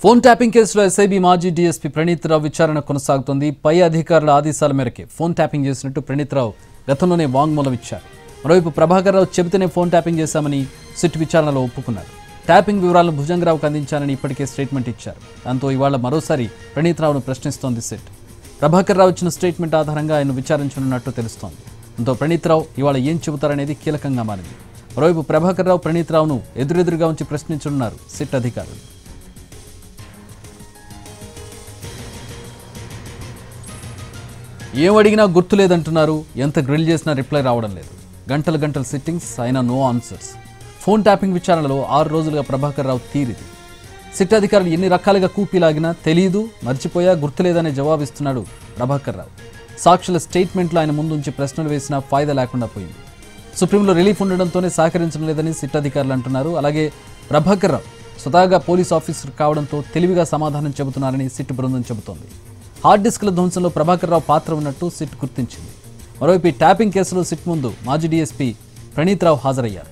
Phone tapping కేసులో SIB మాజీ DSP Praneeth రావు విచారణ కొనసాగుతోంది. పై అధికారుల ఆదేశాల మేరకు ఫోన్ ట్యాపింగ్ చేసినట్టు ప్రణీత్ రావు గతంలోనే వాంగ్మూలం ఇచ్చారు. మరోవైపు ప్రభాకర్ రావు చెబితేనే ఫోన్ ట్యాపింగ్ చేశామని సిట్ విచారణలో ఒప్పుకున్నారు. ట్యాపింగ్ వివరాలను భుజంగరావుకు అందించానని ఇప్పటికే స్టేట్మెంట్ ఇచ్చారు. దాంతో ఇవాళ మరోసారి ప్రణీత్ రావును ప్రశ్నిస్తోంది సిట్. ప్రభాకర్ రావు ఇచ్చిన స్టేట్మెంట్ ఆధారంగా ఆయన విచారించనున్నట్టు తెలుస్తోంది. దాంతో ప్రణీత్ రావు ఇవాళ ఏం చెబుతారనేది కీలకంగా మారింది. మరోవైపు ప్రభాకర్ రావు ప్రణీత్ రావును ఎదురెదురుగా ఉంచి ప్రశ్నించనున్నారు సిట్ అధికారులు. ఏం అడిగినా గుర్తులేదంటున్నారు. ఎంత గ్రిల్ చేసినా రిప్లై రావడం లేదు. గంటల సిట్టింగ్స్ అయినా నో ఆన్సర్స్. ఫోన్ ట్యాపింగ్ విచారణలో 6 రోజులుగా ప్రభాకర్ రావు తీరిది. సిట్ అధికారులు ఎన్ని రకాలుగా కూపీలాగినా తెలియదు, మర్చిపోయా, గుర్తులేదనే జవాబిస్తున్నాడు ప్రభాకర్ రావు. సాక్షుల స్టేట్మెంట్లో ఆయన ముందుంచి ప్రశ్నలు వేసినా ఫాయిదా లేకుండా పోయింది. సుప్రీంలో రిలీఫ్ ఉండడంతోనే సహకరించడం లేదని సిట్ అధికారులు అంటున్నారు. అలాగే ప్రభాకర్ రావు స్వతహాగా పోలీస్ ఆఫీసర్ కావడంతో తెలివిగా సమాధానం చెబుతున్నారని సిట్ బృందం చెబుతోంది. హార్డ్ డిస్క్ల ధ్వంసంలో ప్రభాకర్ రావు పాత్ర ఉన్నట్టు సిట్ గుర్తించింది. మరోవైపు ట్యాపింగ్ కేసులో సిట్ ముందు మాజీ డీఎస్పీ ప్రణీత్ రావు హాజరయ్యారు.